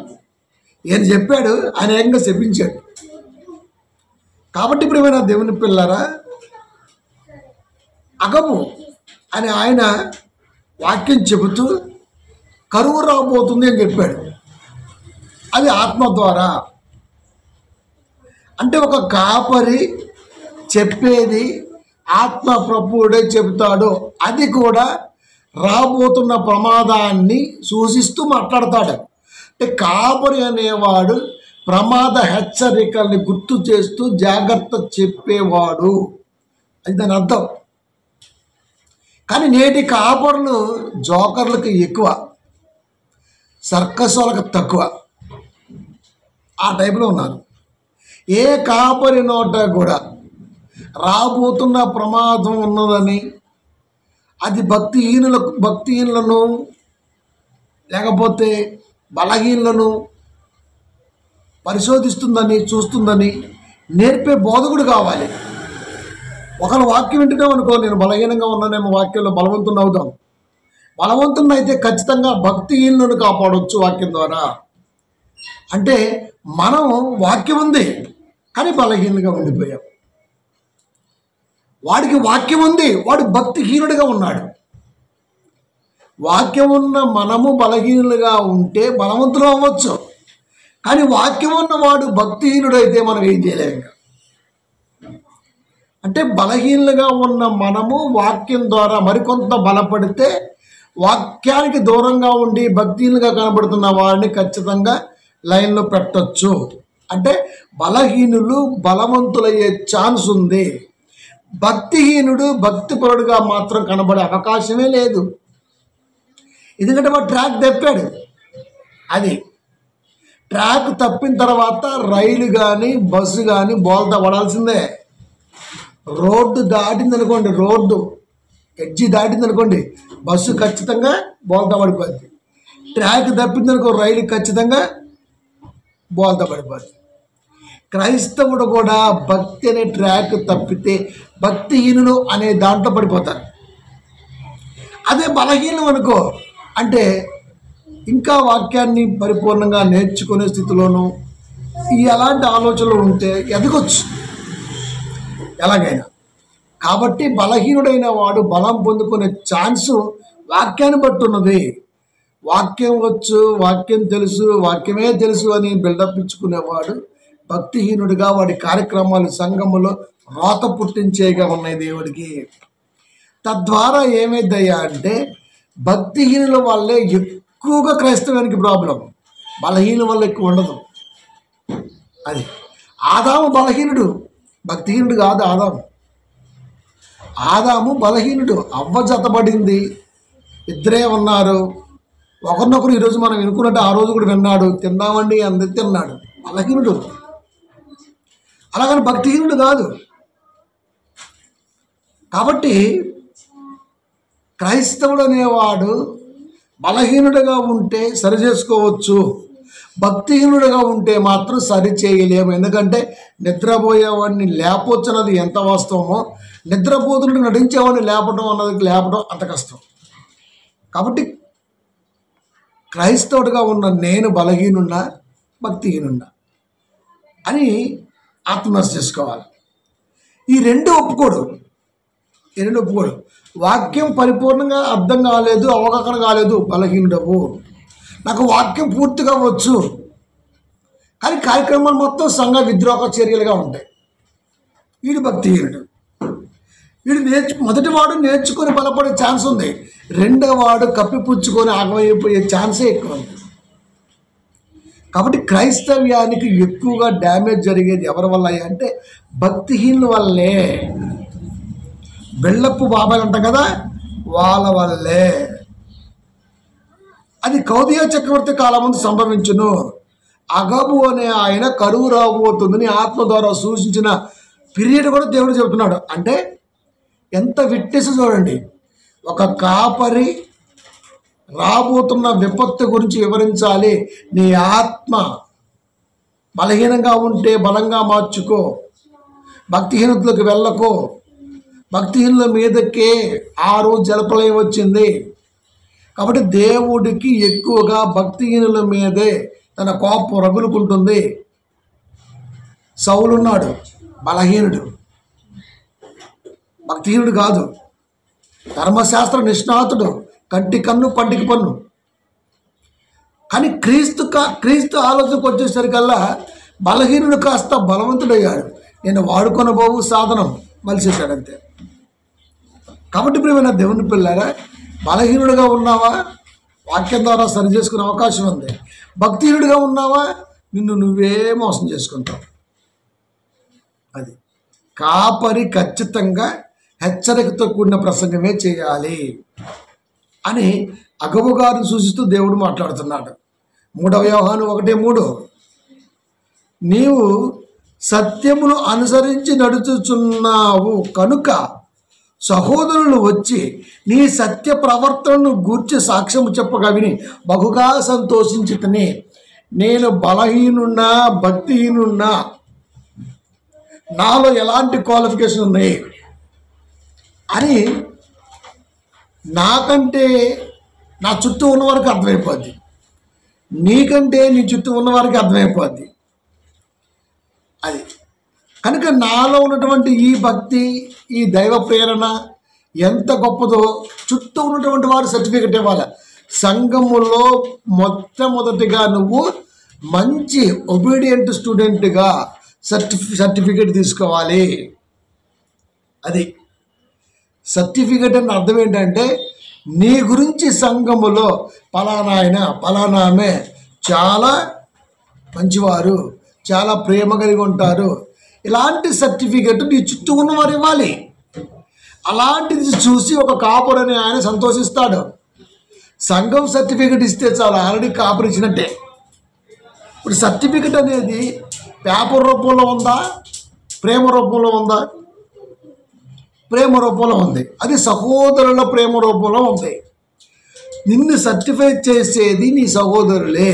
ఏం చెప్పాడు, అనేకంగా శపించాడు. కాబట్టి ఇప్పుడు ఏమైనా దేవుని పిల్లారా, అగబు అని ఆయన వాక్యం చెబుతూ కరువు రాబోతుంది అని చెప్పాడు. అది ఆత్మ ద్వారా. అంటే ఒక కాపరి చెప్పేది ఆత్మ ప్రభువుడే చెబుతాడు. అది కూడా రాబోతున్న ప్రమాదాన్ని సూచిస్తూ మాట్లాడతాడు. అంటే కాపరి అనేవాడు ప్రమాద హెచ్చరికల్ని గుర్తు చేస్తూ జాగ్రత్త చెప్పేవాడు, అది దాని అర్థం. కానీ నేటి కాపరులు జోకర్లకు ఎక్కువ, సర్కస్ వాళ్ళకి తక్కువ. ఆ టైపులో ఉన్నారు. ఏ కాపరి నోట కూడా రాబోతున్న ప్రమాదం ఉన్నదని, అది భక్తిహీనులను లేకపోతే బలహీనులను పరిశోధిస్తుందని, చూస్తుందని నేర్పే బోధకుడు కావాలి. ఒకళ్ళ వాక్యం వింటున్నాం అనుకో, నేను బలహీనంగా ఉన్నానేమో, వాక్యంలో బలవంతుని అవుతాం. బలవంతుని అయితే ఖచ్చితంగా భక్తిహీనులను కాపాడవచ్చు వాక్యం ద్వారా. అంటే మనం వాక్యం ఉంది కానీ బలహీనంగా ఉండిపోయాం. వాడికి వాక్యం ఉంది, వాడు భక్తిహీనుడిగా ఉన్నాడు. వాక్యం ఉన్న మనము బలహీనులుగా ఉంటే బలవంతులు అవ్వచ్చు, కానీ వాక్యం ఉన్నవాడు భక్తిహీనుడైతే మనం ఏం చేయలేము. అంటే బలహీనులుగా ఉన్న మనము వాక్యం ద్వారా మరికొంత బలపడితే వాక్యానికి దూరంగా ఉండి భక్తిహీనులుగా కనబడుతున్న వాడిని ఖచ్చితంగా లైన్లో పెట్టచ్చు. అంటే బలహీనులు బలవంతులయ్యే ఛాన్స్ ఉంది. భక్తిహీనుడు భక్తిపరుడుగా మాత్రం కనబడే అవకాశమే లేదు. ఎందుకంటే వాడు ట్రాక్ తప్పాడు. అది ట్రాక్ తప్పిన తర్వాత రైలు కానీ బస్సు కానీ బోల్తా పడాల్సిందే. రోడ్డు దాటిందనుకోండి, రోడ్డు ఎడ్జి దాటిందనుకోండి, బస్సు ఖచ్చితంగా బోల్తా పడిపోద్ది. ట్రాక్ తప్పిందనుకో రైలు ఖచ్చితంగా బోల్తా పడిపోద్ది. క్రైస్తవుడు కూడా భక్తి అనే ట్రాక్ తప్పితే భక్తిహీనులు అనే దాంట్లో పడిపోతారు. అదే బలహీనం అనుకో అంటే ఇంకా వాక్యాన్ని పరిపూర్ణంగా నేర్చుకునే స్థితిలోనూ అలాంటి ఆలోచనలు ఉంటే ఎదగొచ్చు ఎలాగైనా. కాబట్టి బలహీనుడైన వాడు బలం పొందుకునే ఛాన్సు వాక్యాన్ని బట్టి ఉన్నది. వాక్యం వచ్చు, వాక్యం తెలుసు, వాక్యమే తెలుసు అని బిల్డప్ ఇచ్చుకునేవాడు భక్తిహీనుడిగా వాడి కార్యక్రమాలు సంఘములో రోత పుట్టించేగా ఉన్నాయి దేవుడికి. తద్వారా ఏమైందయ్యా అంటే భక్తిహీనుల వల్లే ఎక్కువగా క్రైస్తవానికి ప్రాబ్లం, బలహీనుల వల్ల ఎక్కువ ఉండదు. అది ఆదాము బలహీనుడు, భక్తిహీనుడు కాదు. ఆదాము బలహీనుడు, అవ్వ జతపడింది, ఇద్దరే ఉన్నారు. ఒకరినొకరు ఈరోజు మనం వినుకున్నట్టు ఆ రోజు కూడా విన్నాడు, తిన్నామండి అందరి తిన్నాడు, బలహీనుడు. అలాగని భక్తిహీనుడు కాదు. కాబట్టి క్రైస్తవుడు అనేవాడు బలహీనుడిగా ఉంటే సరి చేసుకోవచ్చు, భక్తిహీనుడిగా ఉంటే మాత్రం సరి చేయలేము. ఎందుకంటే నిద్రపోయేవాడిని లేపొచ్చన్నది ఎంత వాస్తవమో, నిద్రపోతున్నట్టు నటించేవాడిని లేపడం అంత కష్టం. కాబట్టి క్రైస్తవుడిగా ఉన్న నేను బలహీనున్నా భక్తిహీనున్నా అని ఆత్మవిమర్శ చేసుకోవాలి. ఈ రెండు ఒప్పుకోడు. వాక్యం పరిపూర్ణంగా అర్థం కాలేదు, అవగాహన కాలేదు, బలహీనుడవు. నాకు వాక్యం పూర్తిగా వచ్చు కానీ కార్యక్రమాలు మొత్తం సంఘ విద్రోహ చర్యలుగా ఉంటాయి, వీడు భక్తిహీనుడు. మొదటి వాడు నేర్చుకొని బలపడే ఛాన్స్ ఉంది, రెండో వాడు కప్పిపుచ్చుకొని ఆగమైపోయే ఛాన్సే ఎక్కువ ఉంది. కాబట్టి క్రైస్తవ్యానికి ఎక్కువగా డ్యామేజ్ జరిగేది ఎవరి వల్ల అంటే భక్తిహీనుల వల్లే. బెల్లప్పు బాబాయ్ అంటాం కదా, వాళ్ళ వల్లే. అది కౌదియ చక్రవర్తి కాలం ముందు సంభవించును. అగబు అనే ఆయన కరువు రాబోతుందని ఆత్మ ద్వారా సూచించిన పీరియడ్ కూడా దేవుడు చెబుతున్నాడు. అంటే ఎంత విట్నెస్ చూడండి. ఒక కాపరి రాబోతున్న విపత్తు గురించి వివరించాలి. నీ ఆత్మ బలహీనంగా ఉంటే బలంగా మార్చుకో, భక్తిహీనతలకు వెళ్ళకో. భక్తిహీనుల మీదకే ఆ రోజు జలప్రలయం వచ్చింది. కాబట్టి దేవుడికి ఎక్కువగా భక్తిహీనుల మీదే తన కోపం రగులుకుంటుంది. సౌలున్నాడు, బలహీనుడు, భక్తిహీనుడు కాదు. ధర్మశాస్త్ర నిష్ణాతుడు, కంటి కన్ను పంటికి పన్ను. కానీ క్రీస్తు ఆలోచనకు వచ్చేసరికల్లా బలహీనుడు కాస్త బలవంతుడయ్యాడు. నేను వాడుకొనబోవు సాధనం మలిసేశాడంతే. కాబట్టి ప్రియమైన దేవుని పిల్లారా, బలహీనుడిగా ఉన్నావా, వాక్యం ద్వారా సరి చేసుకునే అవకాశం ఉంది. భక్తిహీనుడిగా ఉన్నావా, నిన్ను నువ్వే మోసం చేసుకుంటావు. అది కాపరి ఖచ్చితంగా హెచ్చరికతో కూడిన ప్రసంగమే చేయాలి అని అగబు గారిని సూచిస్తూ దేవుడు మాట్లాడుతున్నాడు. 3వ యోహాను 1:3, నీవు సత్యమును అనుసరించి నడుచుచున్నావు కనుక సహోదరులు వచ్చి నీ సత్య ప్రవర్తనను గూర్చి సాక్ష్యము చెప్పగా విని బహుగా సంతోషించితని. నేను బలహీనున్నా భక్తిహీనున్నా, నాలో ఎలాంటి క్వాలిఫికేషన్ ఉన్నాయి అని నాకంటే నా చుట్టూ ఉన్నవారికి అర్థమైపోద్ది, నీకంటే నీ చుట్టూ ఉన్నవారికి అర్థమైపోద్ది. అది కనుక నాలో ఉన్నటువంటి ఈ భక్తి, ఈ దైవ ప్రేరణ ఎంత గొప్పదో చుట్టూ ఉన్నటువంటి వారు సర్టిఫికెట్ ఇవ్వాలి. సంఘములో మొట్టమొదటిగా నువ్వు మంచి ఒబీడియంట్ స్టూడెంట్గా సర్టిఫికెట్ తీసుకోవాలి. అది సర్టిఫికెట్ అని అర్థం ఏంటంటే నీ గురించి సంఘములో పలానా ఆయన పలానా ఆమె చాలా మంచివారు, చాలా ప్రేమ కలిగి ఉంటారు. ఇలాంటి సర్టిఫికెట్ నీ చుట్టూ ఉన్నవారు ఇవ్వాలి. అలాంటిది చూసి ఒక కాపురు అని ఆయన సంతోషిస్తాడు. సంఘం సర్టిఫికెట్ ఇస్తే చాలా ఆల్రెడీ కాపురు ఇచ్చినట్టే. ఇప్పుడు సర్టిఫికెట్ అనేది పేపర్ రూపంలో ఉందా, ప్రేమ రూపంలో ఉందా? ప్రేమ రూపంలో ఉంది. అది సహోదరుల ప్రేమ రూపంలో ఉంది. నిన్ను సర్టిఫై చేసేది నీ సహోదరులే.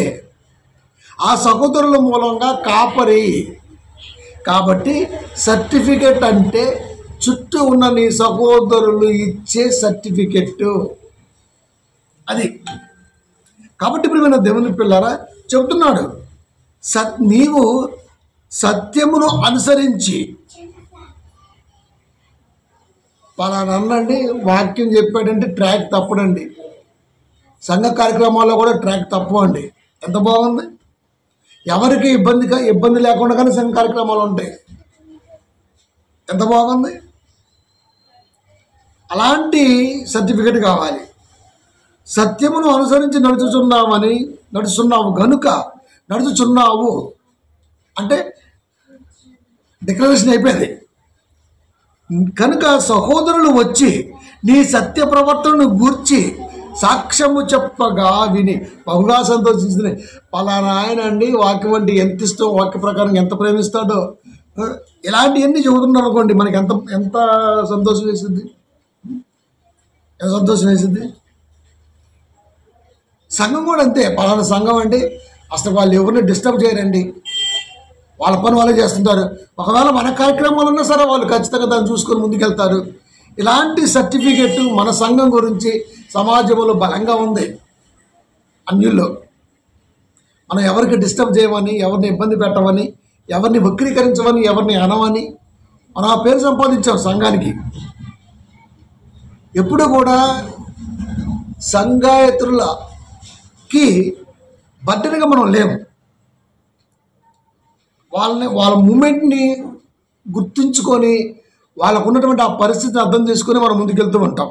ఆ సహోదరుల మూలంగా కాపరి. కాబట్టి సర్టిఫికెట్ అంటే చుట్టూ ఉన్న నీ సహోదరులు ఇచ్చే సర్టిఫికెట్ అది. కాబట్టి ఇప్పుడు దేవుని పిల్లరా చెబుతున్నాడు, నీవు సత్యమును అనుసరించి పలానండి వాక్యం చెప్పాడంటే ట్రాక్ తప్పడండి. సంఘ కార్యక్రమాల్లో కూడా ట్రాక్ తప్పండి. ఎంత బాగుంది. ఎవరికి ఇబ్బంది లేకుండా కానీ సంఘ కార్యక్రమాలు ఉంటాయి. ఎంత బాగుంది. అలాంటి సర్టిఫికెట్ కావాలి. సత్యమును అనుసరించి నడుచుచున్నావు గనుక, నడుచుచున్నావు అంటే డిక్లరేషన్ అయిపోయింది కనుక సహోదరులు వచ్చి నీ సత్య ప్రవర్తనను గూర్చి సాక్ష్యము చెప్పగా విని బహుగా సంతోషించింది. పలానా ఆయన అండి వాక్యం అంటే ఎంత ఇష్టం, వాక్య ప్రకారం ఎంత ప్రేమిస్తాడో, ఇలాంటివన్నీ చెబుతున్నారు అనుకోండి, మనకి ఎంత ఎంత సంతోషం వేసింది. ఎంత సంతోషం వేసింది. సంఘం కూడా అంతే. పలానా సంఘం అండి అసలు వాళ్ళు ఎవరిని డిస్టర్బ్ చేయరండి, వాళ్ళ పని వాళ్ళే చేస్తుంటారు. ఒకవేళ మన కార్యక్రమాలు ఉన్నా సరే వాళ్ళు ఖచ్చితంగా దాన్ని చూసుకొని ముందుకెళ్తారు. ఇలాంటి సర్టిఫికెట్ మన సంఘం గురించి సమాజంలో బలంగా ఉంది. అన్యుల్లో మనం ఎవరికి డిస్టర్బ్ చేయమని, ఎవరిని ఇబ్బంది పెట్టమని, ఎవరిని వక్రీకరించమని, ఎవరిని అనమని మనం ఆ పేరు సంపాదించాం సంఘానికి. ఎప్పుడు కూడా సంఘాయతులకి బద్దెనగా మనం లేము. వాళ్ళ మూమెంట్ని గుర్తుంచుకొని వాళ్ళకు ఉన్నటువంటి ఆ పరిస్థితిని అర్థం చేసుకొని మనం ముందుకెళ్తూ ఉంటాం.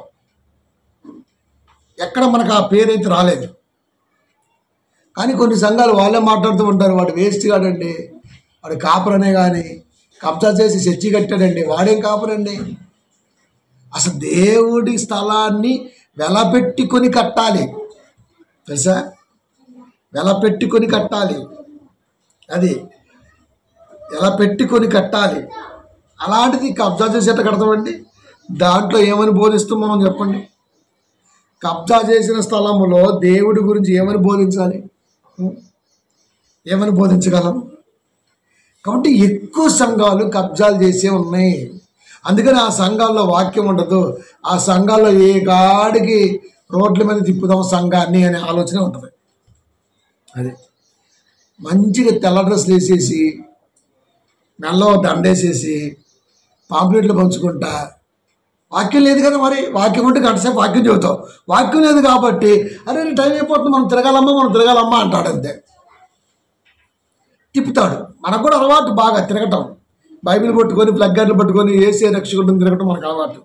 ఎక్కడ మనకు ఆ పేరైతే రాలేదు. కానీ కొన్ని సంఘాలు వాళ్ళే మాట్లాడుతూ ఉంటారు, వాడు వేస్ట్ కాడండి, వాడు కాపురనే, కానీ కబ్జా చేసి చర్చి కట్టాడండి, వాడేం కాపురండి. అసలు దేవుడి స్థలాన్ని వెలపెట్టుకొని కట్టాలి, తెలుసా? వెలపెట్టుకొని కట్టాలి. అది ఎలా పెట్టుకొని కట్టాలి. అలాంటిది కబ్జా చేసేట కడతామండి. దాంట్లో ఏమని బోధిస్తాం మనం చెప్పండి? కబ్జా చేసిన స్థలంలో దేవుడి గురించి ఏమని బోధించాలి? ఏమని బోధించగలం? కాబట్టి ఎక్కువ సంఘాలు కబ్జాలు చేసే ఉన్నాయి. అందుకని ఆ సంఘాల్లో వాక్యం ఉండదు. ఆ సంఘాల్లో ఏ గాడికి రోడ్ల మీద తిప్పుదాం సంఘాన్ని అనే ఆలోచన ఉంటుంది. అది మంచిగా తెల్ల డ్రెస్సులు వేసేసి, మెల్లో దండేసేసి, పాంప్లెట్లు పంచుకుంటా, వాక్యం లేదు కదా, మరి వాక్యం ఉంటే గంటసేపు వాక్యం చెబుతావు. వాక్యం లేదు కాబట్టి అరే టైం అయిపోతుంది, మనం తిరగాలమ్మా అంటాడు. అంతే తిప్పుతాడు. మనకు కూడా అలవాటు బాగా తిరగటం. బైబిల్ పట్టుకొని ఫ్లగ్ గార్డులు పట్టుకొని ఏసీ రక్షకుడిని తిరగటం మనకు అలవాటు.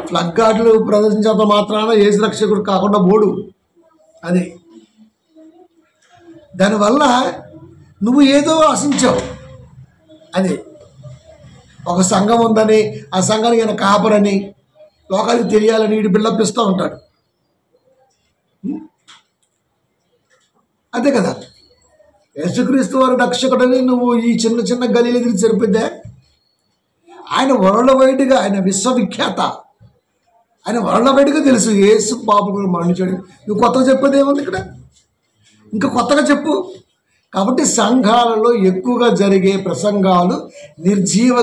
ఫ్లగ్ గార్డులు ప్రదర్శించేంత మాత్రాన ఏసీ రక్షకుడు కాకుండా బోడు. అది దానివల్ల నువ్వు ఏదో ఆశించావు. అది ఒక సంఘం ఉందని, ఆ సంఘానికి ఆయన కాపరని లోకానికి తెలియాలని వీడు బిల్డప్ ఇస్తూ ఉంటాడు. అంతే కదా. యేసుక్రీస్తు వారు రక్షకుడని నువ్వు ఈ చిన్న చిన్న గలీలు తిరిగి సరిపోద్దా? ఆయన వరల్డ్ వైడ్గా, ఆయన విశ్వవిఖ్యాత, ఆయన వరల్డ్ వైడ్గా తెలుసు యేసు పాపులు మరణించాడు. నువ్వు కొత్తగా చెప్పేది ఏముంది ఇక్కడ? ఇంకా కొత్తగా చెప్పు. కాబట్టి సంఘాలలో ఎక్కువగా జరిగే ప్రసంగాలు నిర్జీవ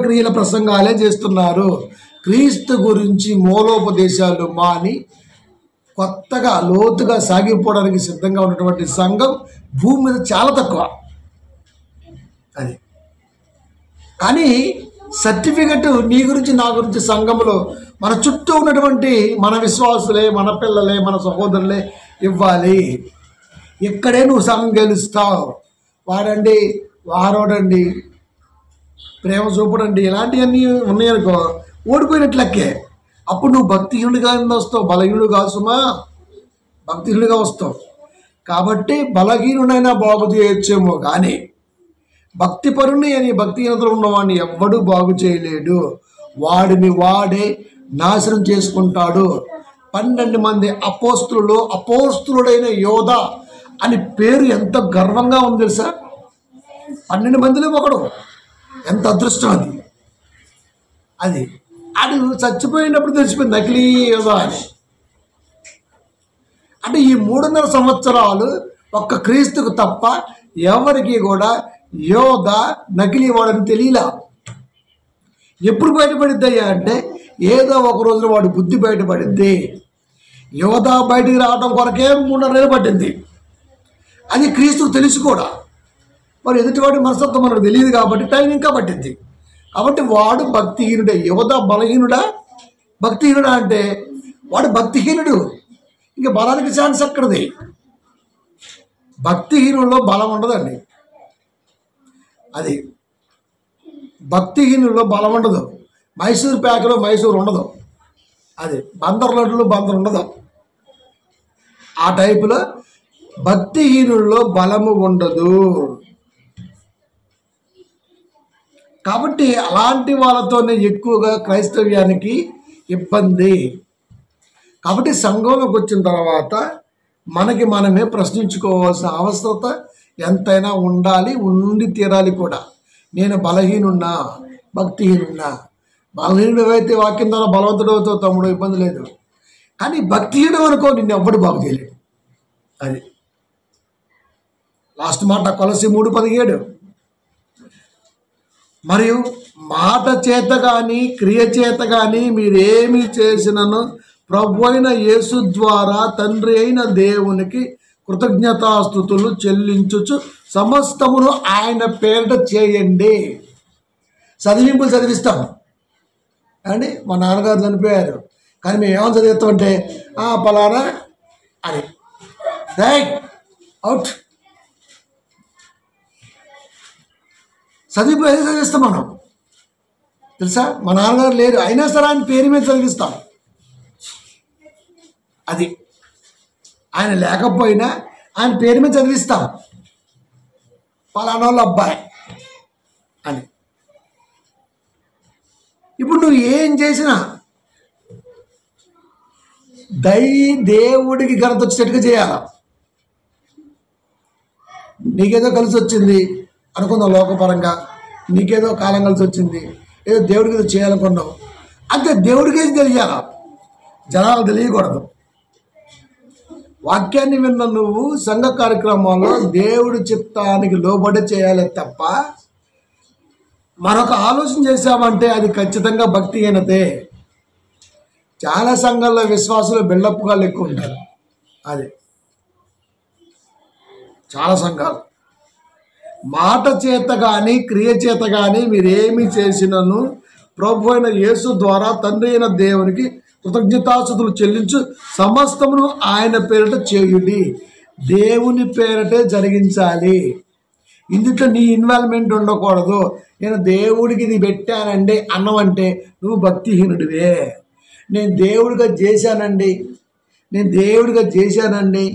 క్రియల ప్రసంగాలే చేస్తున్నారు. క్రీస్తు గురించి మూలోపదేశాలు మాని కొత్తగా లోతుగా సాగిపోవడానికి సిద్ధంగా ఉన్నటువంటి సంఘం భూమి మీద చాలా తక్కువ. అది కానీ సర్టిఫికెట్ నీ గురించి నా గురించి సంఘంలో మన చుట్టూ ఉన్నటువంటి మన విశ్వాసులే, మన పిల్లలే, మన సహోదరులే ఇవ్వాలి. ఇక్కడే నువ్వు సంఘం గెలుస్తావు. వాడండి, వారోడండి, ప్రేమ చూపడండి, ఇలాంటివన్నీ ఉన్నాయనుకో ఓడిపోయినట్లకే. అప్పుడు నువ్వు భక్తిహీనుడిగా వస్తావు, బలహీనుడు కాదు సుమా, భక్తిహీనుడిగా వస్తావు. కాబట్టి బలహీనుడైనా బాగు చేయొచ్చేమో కానీ భక్తిపరుని అని భక్తిహీనతలో ఉన్నవాడిని ఎవ్వడూ బాగు చేయలేడు. వాడిని వాడే నాశనం చేసుకుంటాడు. 12 మంది అపోస్తులలో అపోస్తులుడైన యోధ అని పేరు ఎంత గర్వంగా ఉంది తెలుసా? 12 మందిలో ఒకడు. ఎంత అదృష్టం అది. అది అది చచ్చిపోయినప్పుడు తెలిసిపోయింది నకిలీ యోధ అని. అంటే ఈ 3.5 సంవత్సరాలు ఒక్క క్రీస్తుకు తప్ప ఎవరికి కూడా యోధ నకిలీ వాడని తెలియలా. ఎప్పుడు బయటపడిద్దయ్యా అంటే ఏదో ఒక రోజున వాడి బుద్ధి బయటపడింది. యోధ బయటికి రావడం కొరకే 3.5 నెలలు పట్టింది. అది క్రీస్తుకు తెలిసి కూడా మరి ఎదుటివాడి మనస్తత్వం మనకు తెలియదు కాబట్టి టైం ఇంకా పట్టింది. కాబట్టి వాడు భక్తిహీనుడే. యోధ బలహీనుడా భక్తిహీనుడా అంటే వాడు భక్తిహీనుడు. ఇంక బలానికి ఛాన్స్ ఎక్కడిది? భక్తిహీనుల్లో బలం ఉండదండి. అది భక్తిహీనుల్లో బలం ఉండదు. మైసూర్ ప్యాకులో మైసూర్ ఉండదు. అది బందర్ లడ్డులో బందర్ ఉండదు. ఆ టైపులో భక్తిహీనుల్లో బలము ఉండదు. కాబట్టి అలాంటి వాళ్ళతోనే ఎక్కువగా క్రైస్తవ్యానికి ఇబ్బంది. కాబట్టి సంఘంలోకి వచ్చిన తర్వాత మనకి మనమే ప్రశ్నించుకోవాల్సిన అవసరత ఎంతైనా ఉండాలి, ఉండి తీరాలి కూడా. నేను బలహీనున్నా, భక్తిహీనున్నా. బలహీనుడు అయితే వాక్యం ద్వారా బలవంతుడు అవుతావు తమ్ముడు, ఇబ్బంది లేదు. కానీ భక్తిహీనుడు అనుకో నిన్ను ఎవ్వడు బాగు చేయలేడు. అది లాస్ట్ మాట కొలసి 3:17. మరియు మాట చేత కానీ క్రియ చేత కానీ మీరేమి చేసినను ప్రభు అయిన యేసు ద్వారా తండ్రి అయిన దేవునికి కృతజ్ఞతాస్తుతులు చెల్లించుచు సమస్తమును ఆయన పేరిట చేయండి. చదివింపులు చదివిస్తాం అండి. మా నాన్నగారు చనిపోయారు కానీ మేము ఏమని చదివిస్తామంటే పలానా అని రైట్ అవుట్ చదివిపోయి చదివిస్తాం మనం. తెలుసా? మా నాన్నగారు లేరు అయినా సరే ఆయన పేరు మీద చదివిస్తాం. అది ఆయన లేకపోయినా ఆయన పేరు మీద చదివిస్తాం. పలానా వాళ్ళ అబ్బాయి అని. ఇప్పుడు నువ్వు ఏం చేసినా దేవుడికి ఘనత వచ్చేటట్టుగా చేయాలి. నీకేదో కలిసి వచ్చింది అనుకుందాం, లోకపరంగా నీకేదో కాలం కలిసి వచ్చింది, ఏదో దేవుడికి ఏదో చేయాలనుకున్నావు, అంతే దేవుడికి తెలియాల, జనాలు తెలియకూడదు. వాక్యాన్ని విన్న నువ్వు సంఘ కార్యక్రమాల్లో దేవుడి చిత్తానికి లోబడి చేయాలి తప్ప మరొక ఆలోచన చేశామంటే అది ఖచ్చితంగా భక్తిహీనతే. చాలా సంఘాల్లో విశ్వాసులు బిల్డప్గా ఎక్కువ ఉంటారు. అది చాలా సంఘాలు మాట చేత కానీ క్రియ చేత కానీ మీరేమి చేసినను ప్రభు అయిన యేసు ద్వారా తండ్రి అయిన దేవునికి కృతజ్ఞతాస్తుతులు చెల్లించు సమస్తమును ఆయన పేరిట చేయుడి. దేవుని పేరిటే జరిగించాలి. ఇందులో నీ ఇన్వాల్వ్మెంట్ ఉండకూడదు. నేను దేవుడికి ఇది పెట్టానండి అన్నవంటే నువ్వు భక్తిహీనుడివే. నేను దేవుడిగా చేశానండి, నేను దేవుడిగా చేశానండి,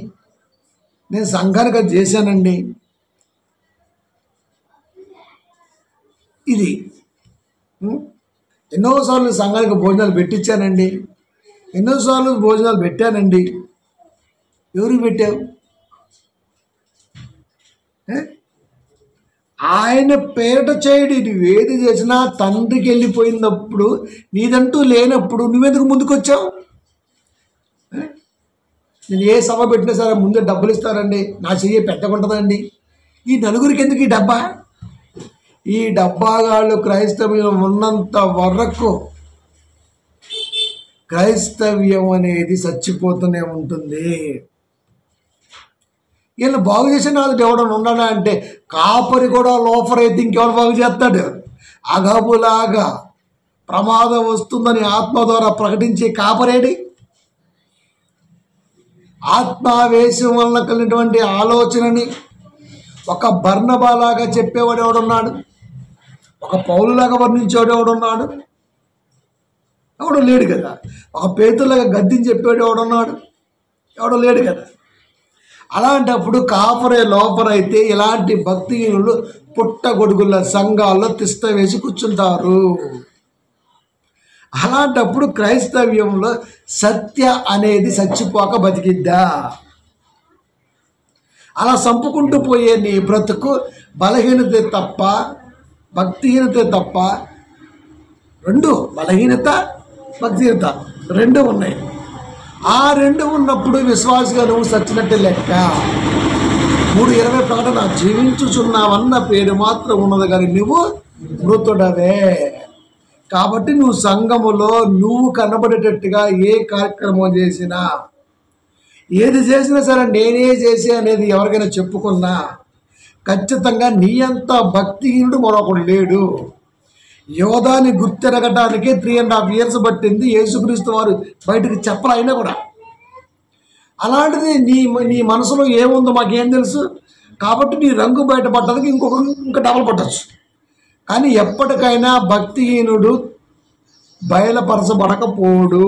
నేను సంఘానిగా చేశానండి, ఇది ఎన్నోసార్లు సంఘానికి భోజనాలు పెట్టించానండి, ఎన్నోసార్లు భోజనాలు పెట్టానండి. ఎవరికి పెట్టావు? ఆయన పేరిట చేయడి. నువ్వేది చేసినా తండ్రికి వెళ్ళిపోయినప్పుడు, నీదంటూ లేనప్పుడు నువ్వెందుకు ముందుకు వచ్చావు? నేను ఏ సభ పెట్టినా సరే ముందే డబ్బులు ఇస్తారండి, నా చెయ్యి పెట్టకుంటుందండి. ఈ నలుగురికి ఎందుకు ఈ డబ్బా? ఈ డబ్బాగాళ్ళు క్రైస్తవ్యం ఉన్నంత వరకు క్రైస్తవ్యం అనేది చచ్చిపోతూనే ఉంటుంది. వీళ్ళు బాగు చేసిన వాళ్ళు ఎవడన్నా ఉన్నాడా అంటే కాపరి కూడా లోఫర్ అయితే ఇంకెవడు బాగు చేస్తాడు? అగబులాగా ప్రమాదం వస్తుందని ఆత్మ ద్వారా ప్రకటించే కాపరేడి. ఆత్మావేశం వలన కలిగినటువంటి ఆలోచనని ఒక బర్నబాలాగా చెప్పేవాడు ఎవడున్నాడు? ఒక పౌలులాగా వర్ణించేవాడు ఎవడున్నాడు? ఎవడు లేడు కదా. ఒక పేతులాగా గద్దిని చెప్పాడు ఎవడున్నాడు? ఎవడు లేడు కదా. అలాంటప్పుడు కాపరే లోపరైతే ఇలాంటి భక్తిహీనులు పుట్టగొడుగుల సంఘాల్లో తిష్ట వేసి కూర్చుంటారు. అలాంటప్పుడు క్రైస్తవ్యంలో సత్య అనేది చచ్చిపోక బతికిద్దా? అలా చంపుకుంటూ పోయే నీ బ్రతుకు బలహీనతే తప్ప భక్తిహీనతే తప్ప, రెండు బలహీనత భక్తిహీనత రెండు ఉన్నాయి. ఆ రెండు ఉన్నప్పుడు విశ్వాసగా నువ్వు చచ్చినట్టే లెక్క. 3:20 ప్రకటన, జీవించుచున్నావన్న పేరు మాత్రం ఉన్నది కానీ నువ్వు మృతుడవే. కాబట్టి నువ్వు సంఘములో నువ్వు కనబడేటట్టుగా ఏ కార్యక్రమం చేసినా, ఏది చేసినా సరే నేనే చేసే అనేది ఎవరికైనా చెప్పుకున్నా ఖచ్చితంగా నీ అంత భక్తిహీనుడు మరొకడు లేడు. యోధాని గుర్తెరగటానికి 3.5 years పట్టింది యేసుక్రీస్తు వారు బయటకు చెప్పలైనా కూడా. అలాంటిది నీ మనసులో ఏముందో మాకేం తెలుసు. కాబట్టి నీ రంగు బయటపడ్డానికి ఇంకా డబల్ పట్టచ్చు. కానీ ఎప్పటికైనా భక్తిహీనుడు బయలుపరచబడకపోడు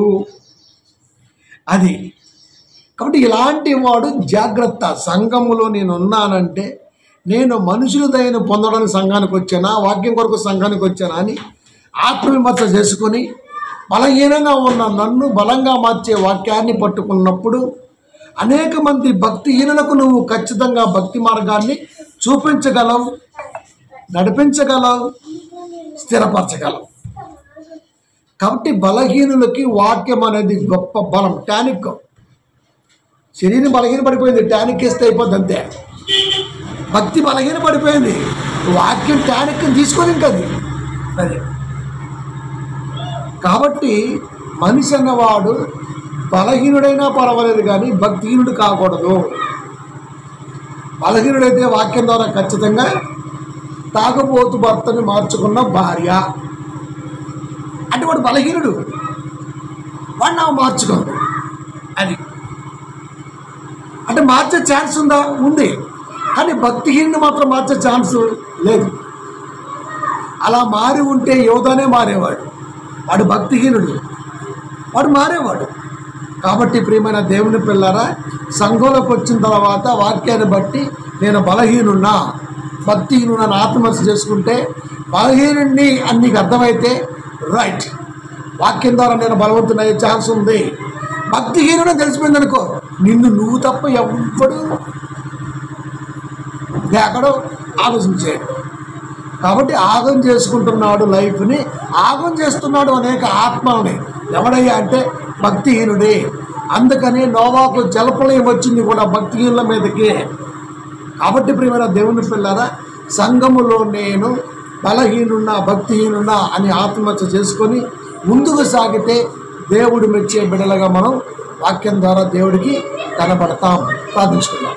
అది. కాబట్టి ఇలాంటి వాడు జాగ్రత్త. సంఘములో నేను ఉన్నానంటే నేను మనుషుల దయను పొందడానికి సంఘానికి వచ్చానా, వాక్యం కొరకు సంఘానికి వచ్చానా అని ఆత్మవిమర్శ చేసుకొని బలహీనంగా ఉన్న నన్ను బలంగా మార్చే వాక్యాన్ని పట్టుకున్నప్పుడు అనేక మంది భక్తిహీనులకు నువ్వు ఖచ్చితంగా భక్తి మార్గాన్ని చూపించగలవు, నడిపించగలవు, స్థిరపరచగలవు. కాబట్టి బలహీనులకి వాక్యం అనేది గొప్ప బలం. టానిక్, శరీరం బలహీన పడిపోయింది, టానిక్ వేస్తే అయిపోద్ది అంతే. భక్తి బలహీన పడిపోయింది, వాక్యం టానిక్ తీసుకొని ఇంకది అది. కాబట్టి మనిషి అన్నవాడు బలహీనుడైనా పర్వాలేదు కానీ భక్తిహీనుడు కాకూడదు. బలహీనుడైతే వాక్యం ద్వారా ఖచ్చితంగా తాగుబోతు భర్తని మార్చుకున్న భార్య అంటే వాడు బలహీనుడు, వాడు నా మార్చుకోదు అది. అంటే మార్చే ఛాన్స్ ఉందా? ఉంది. కానీ భక్తిహీనుడు మాత్రం మార్చే ఛాన్స్ లేదు. అలా మారి ఉంటే యోధానే మారేవాడు, వాడు భక్తిహీనుడు, వాడు మారేవాడు. కాబట్టి ప్రియమైన దేవుని పిల్లరా, సంఘంలోకి వచ్చిన తర్వాత వాక్యాన్ని బట్టి నేను బలహీనున్నా భక్తిహీనున్నా ఆత్మవిమర్శ చేసుకుంటే బలహీనుడిని అని నీకు అర్థమైతే రైట్, వాక్యం ద్వారా నేను బలవంతుడయ్యే ఛాన్స్ ఉంది. భక్తిహీనుడని తెలిసిపోయింది అనుకో, నిన్ను నువ్వు తప్ప ఎవ్వడు ఎక్కడో ఆలోచించాడు. కాబట్టి ఆగం చేసుకుంటున్నాడు, లైఫ్ని ఆగం చేస్తున్నాడు అనేక ఆత్మల్ని. ఎవడయ్యా అంటే భక్తిహీనుడే. అందుకని నోవాకు జలప్రలయం వచ్చింది కూడా భక్తిహీనుల మీదకి. కాబట్టి ప్రియమైన దేవుని పిల్లరా, సంఘములో నేను బలహీనున్నా భక్తిహీనున్నా అని ఆత్మహత్య చేసుకొని ముందుకు సాగితే దేవుడు మెచ్చే బిడ్డలుగా మనం వాక్యం ద్వారా దేవుడికి కనబడతాం. ప్రార్థించుకుందాం.